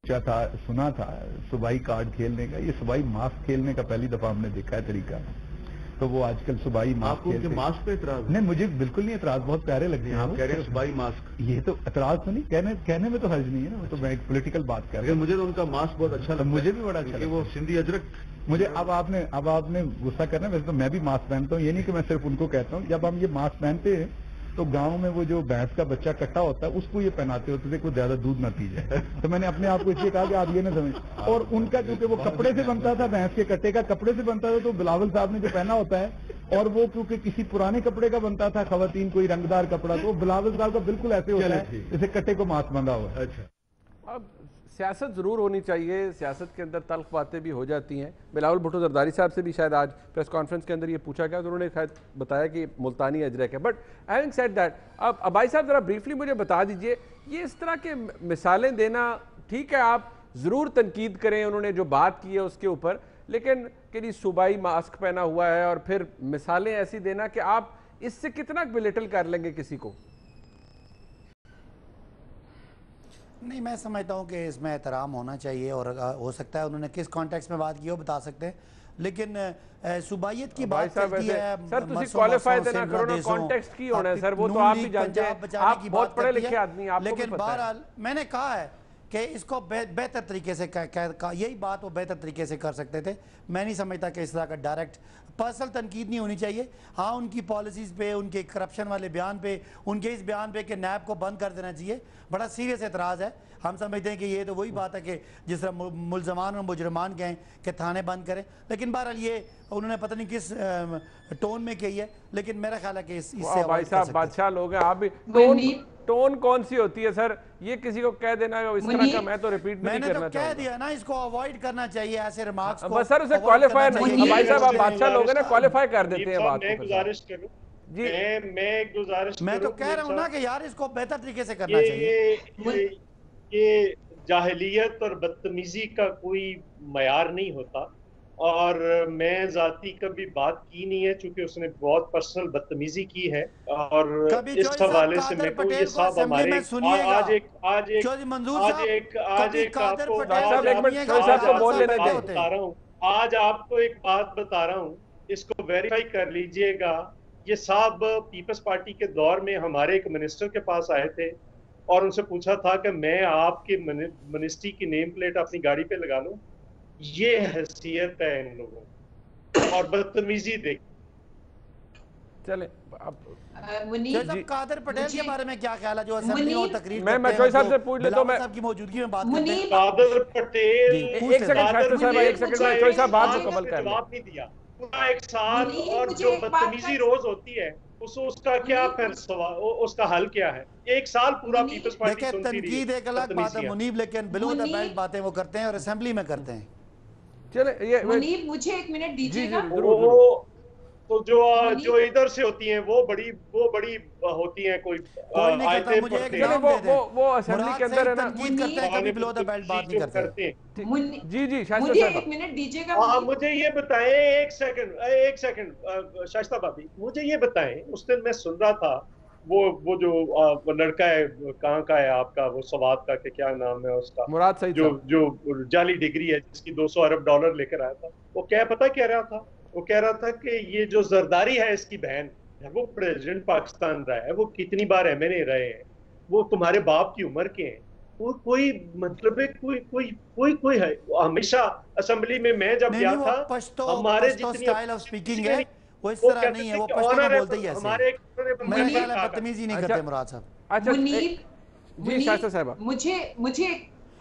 क्या था, सुना था सुबाई कार्ड खेलने का, ये सुबाई मास्क खेलने का पहली दफा हमने देखा है तरीका। तो वो आजकल सुबाई मास्क आपको उनके मास्क पे इतराज? नहीं, मुझे बिल्कुल नहीं इतराज, बहुत प्यारे लगते हैं। आप कह रहे हैं सुबाई मास्क, ये तो इतराज तो नहीं, कहने में तो हर्ज नहीं है ना, वो तो मैं एक पॉलिटिकल बात कर रहा हूँ। मुझे तो उनका मास्क बहुत अच्छा लगता है। मुझे भी बड़ा अच्छा लगता है, वो सिंधी अजरक। मुझे अब आपने गुस्सा करना, वैसे तो मैं भी मास्क पहनता हूँ, ये नहीं कि मैं सिर्फ उनको कहता हूँ। जब हम ये मास्क पहनते हैं तो गांव में वो जो भैंस का बच्चा कट्टा होता है उसको ये पहनाते होते थे, कोई ज्यादा दूध ना पी जाए। तो मैंने अपने आप को इसलिए कहा कि आप ये ना समझ। और उनका क्योंकि वो कपड़े से बनता था, भैंस के कट्टे का कपड़े से बनता था, तो बिलावल साहब ने जो पहना होता है, और वो क्योंकि किसी पुराने कपड़े का बनता था, खवातीन कोई रंगदार कपड़ा, तो बिलावल साहब का बिल्कुल ऐसे होता है जैसे कट्टे को मास्क बंधा हुआ है। अच्छा, अब सियासत ज़रूर होनी चाहिए, सियासत के अंदर तल्ख बातें भी हो जाती हैं। बिलावल भुट्टो जरदारी साहब से भी शायद आज प्रेस कॉन्फ्रेंस के अंदर ये पूछा गया तो उन्होंने शायद बताया कि मुल्तानी अजरक है। बट हैविंग सेड दैट, अब अबाई साहब ज़रा ब्रीफली मुझे बता दीजिए, ये इस तरह के मिसालें देना ठीक है, आप ज़रूर तनकीद करें, उन्होंने जो बात की है उसके ऊपर, लेकिन कि जी सूबाई मास्क पहना हुआ है और फिर मिसालें ऐसी देना कि आप इससे कितना बिलिटल कर लेंगे किसी को। नहीं, मैं समझता हूँ कि इसमें एहतराम होना चाहिए, और हो सकता है उन्होंने किस कॉन्टेक्स्ट में बात की हो बता सकते हैं, लेकिन सुबाइयत की बात करती है सर, तुसी क्वालिफाई देना करो ना, कॉन्टेक्स्ट की होना है सर, वो तो आप भी जानते हैं, आप बहुत पढ़े लिखे आदमी, आपको भी पता है। लेकिन बहरहाल मैंने कहा है कि इसको बेहतर तरीके से यही बात वो बेहतर तरीके से कर सकते थे। मैं नहीं समझता कि इस तरह का डायरेक्ट पर्सनल तनकीद नहीं होनी चाहिए। हाँ, उनकी पॉलिसीज़ पे, उनके करप्शन वाले बयान पे, उनके इस बयान पे कि नैब को बंद कर देना चाहिए, बड़ा सीरियस एतराज़ है। हम समझते हैं कि ये तो वही बात है कि जिस तरह मुलजमान और मुजरमान कहें कि थाने बंद करें, लेकिन बहरहाल ये उन्होंने पता नहीं किस टोन में कही है, लेकिन मेरा ख्याल है कि इससे भाई साहब बादशाह लोग हैं आप भी। टोन कौन सी होती है सर, ये किसी को कह देना इस तरह का, मैं तो रिपीट नहीं करना चाहूंगा। कह दिया ना, इसको अवॉइड करना चाहिए ऐसे रिमार्क्स को। बस सर उसे क्वालिफाई नहीं, भाई साहब आप बादशाह लोग हैं ना, क्वालिफाई कर देते हैं बात को। गुजारिश करूं जी, मैं गुजारिश, मैं तो कह रहा हूं ना कि यार इसको बेहतर तरीके से करना चाहिए। ये जाहिलियत और बदतमीजी का कोई मयार नहीं होता, और मैं जाती कभी बात की नहीं है, चूंकि उसने बहुत पर्सनल बदतमीजी की है, और इस हवाले से मेरे को ये साहब हमारे आज एक आज आपको एक बात बता रहा हूँ, इसको वेरीफाई कर लीजिएगा। ये साहब पीपल्स पार्टी के दौर में हमारे एक मिनिस्टर के पास आए थे और उनसे पूछा था कि मैं आपकी मिनिस्ट्री की नेम प्लेट अपनी गाड़ी पे लगा लूं। ये हैसियत है इन लोगों, और बदतमीजी देख। चले कादर पटेल के बारे में क्या ख्याल है, जो असेंबली में तकरीर मैं चौधरी साहब से पूछ लेता हूं, मैं साहब की मौजूदगी में बात करते हैं। कादर पटेल एक सेकंड में चौधरी साहब बात मुकम्मल कर, जवाब नहीं दिया पूरा एक साथ, और जो बदतमीजी रोज होती है उसका क्या फिर उसका हल क्या है? एक साल पूरा पीपल्स पार्टी सुनती रही। तनकीद एक अलग बात है मुनीब, लेकिन बिलो द बेल्ट बातें वो करते हैं और असेंबली में करते हैं। चले ये मुनीब मुझे एक मिनट दीजिएगा। तो जो इधर से होती हैं वो बड़ी होती हैं, कोई आयतें पढ़ते हैं, वो असेंबली के अंदर है ना, तनकीद करते हैं, कभी बिलो द बेल्ट बात नहीं करते। जी मुझे एक मिनट दीजिएगा। हाँ, मुझे ये बताएं, एक सेकंड शाइस्ता भाभी, मुझे ये बताएं, उस दिन मैं सुन रहा था वो जो लड़का है, कहाँ का है आपका, वो सवाद का, क्या नाम है उसका, मुराद सईद, जो जाली डिग्री है जिसकी $200 अरब लेकर आया था, वो क्या पता कह रहा था? वो कह रहा था कि ये जो जरदारी है इसकी बहन, वो प्रेसिडेंट पाकिस्तान रहा है, वो कितनी बार MNA रहे हैं, वो तुम्हारे बाप की उम्र के हैं, वो कोई मतलब है, कोई है। हमेशा असेंबली में मैं जब गया था, हमारे जितनी स्टाइल ऑफ स्पीकिंग है वो इस तरह नहीं है, वो पश्तो में बोलते ही ऐसे। हमारे मेरा ख्याल है बदतमीजी नहीं करते मुराद साहब। अच्छा जी शाइस्ता साहब, मुझे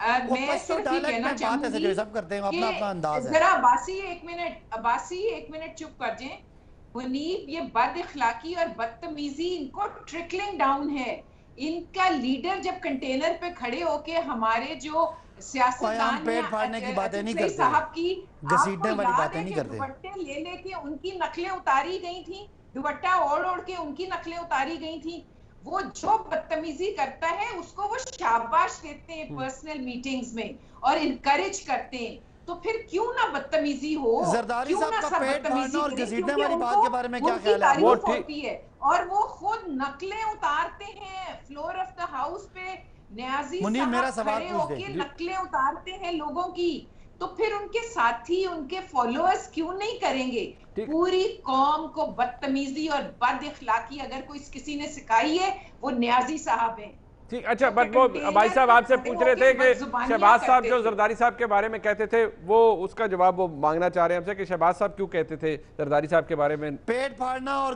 मैं सिर्फ ये कहना चाहूंगी सब करते हैं, अपना अपना अंदाज है। जरा अब्बासी एक मिनट चुप कर जाएं। मुनीब, ये बद इखलाकी और बदतमीजी इनको ट्रिकलिंग डाउन है। इनका लीडर जब कंटेनर पे खड़े होके हमारे जो सियासतदान पेट फाड़ने की बातें नहीं करते, साहब की घसीटने वाली बातें नहीं करते, दुपट्टे ले लेके उनकी नकलें उतारी गई थी, दुपट्टा ओढ़ के उनकी नकलें उतारी गई थी। वो जो बदतमीजी करता है उसको वो शाबाश देते हैं पर्सनल मीटिंग्स में और इनकरेज करते हैं, तो फिर क्यों ना बदतमीजी हो। जरदारी साहब का पेट फाड़ना और घसीटने वाली बात के बारे में क्या ख्याल है? वो होती है और वो खुद नकलें उतारते हैं फ्लोर ऑफ द हाउस पे, न्याजी मुनीर, मेरा साहब सवाल खड़े पूछ होके दें। नकलें उतारते हैं लोगों की, तो फिर उनके साथी, उनके फॉलोअर्स क्यों नहीं करेंगे? ठीक। पूरी कौम को बदतमीजी और बद इखलाकी अगर कोई किसी ने सिखाई है वो न्याजी साहब हैं। ठीक, अच्छा, तो बट वो कंटेनर भाई साहब आपसे खड़े पूछ रहे थे होके कि बदजुबानियां शहबाज साहब करते जो थे। जरदारी साहब के बारे में कहते थे, वो उसका जवाब वो मांगना चाह रहे हैं हमसे कि शहबाज साहब क्यों कहते थे जरदारी साहब के बारे में? पेट फाड़ना और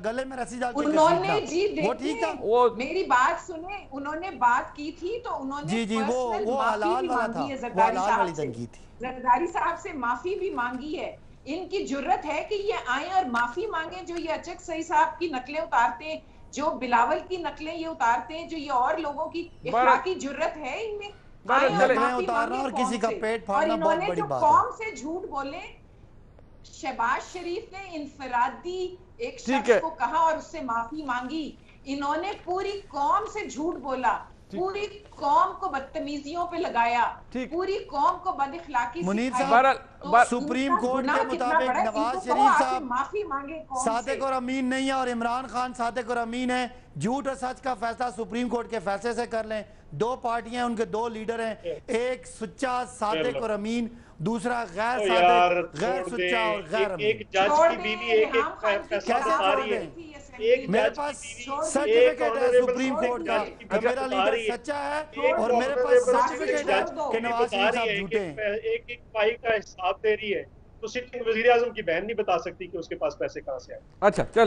गले में रस्सी डाल के उन्होंने घसीटना, जी वो ठीक था? वो- मेरी बात सुने, उन्होंने बात की थी तो उन्होंने जी जी, वो पर्सनल माफी हलाल भी वाला मांगी था, है वो जरदारी हलाल साहब वाली से। तनकीद थी। जरदारी साहब से माफी भी मांगी है। इनकी जुर्रत है कि ये आए और माफी मांगे जो ये अचक सही साहब की नकलें उतारते हैं, जो बिलावल की नकलें ये उतारते हैं, जो ये और लोगों की इखलाकी जुर्रत है इनमें, आए और चले- माफी नकलें उतारना मांगे और किसी कौम का से। पेट और फाड़ना बहुत इन्होंने बड़ी जो बात है। कौम से झूठ बोले, शहबाज शरीफ ने इनफरादी एक ठीक है। शख्स को कहा और उससे माफी मांगी। इन्होंने पूरी कौम से झूठ बोला, पूरी कौम को बदतमीजियों पे लगाया, ठीक। पूरी कौम को बदइखलाकी मुनीर सिखाई। साहब, तो सुप्रीम इनका कोर्ट गुनाह के कितना मुताबिक बड़ा है, नवाज इनको शरीफ कहो आके साहब माफी मांगे कौम सादिक से। और अमीन नहीं है और इमरान खान सादिक और अमीन है। झूठ और सच का फैसला सुप्रीम कोर्ट के फैसले से कर लें। दो पार्टियां हैं, उनके दो लीडर हैं, एक सच्चा सादिक और अमीन, दूसरा गैर तो यार सादिक, गैर छोड़ दे, सच्चा और गैर एक अमीन। जज छोड़ की दें, बीवी एक इल्हाम खान की फैसला कैसे बता छोड़ रही है। दें? एक मेरे जज पास की छोड़ बीवी, सर्टिफिकेट है एक सुप्रीम honorable कोर्ट का जज की कि बीवी मेरा बता लीडर रही है। सच्चा है, एक और मेरे पास honorable सर्टिफिकेट है छोड़ दो। कि नवाज बता शरीफ रही साहब है झूठे हैं। एक एक पाई का हिसाब दे रही है, तो सिटिंग वजीर आजम की बहन नहीं बता सकती कि उसके पास पैसे कहाँ से आए। अच्छा, चल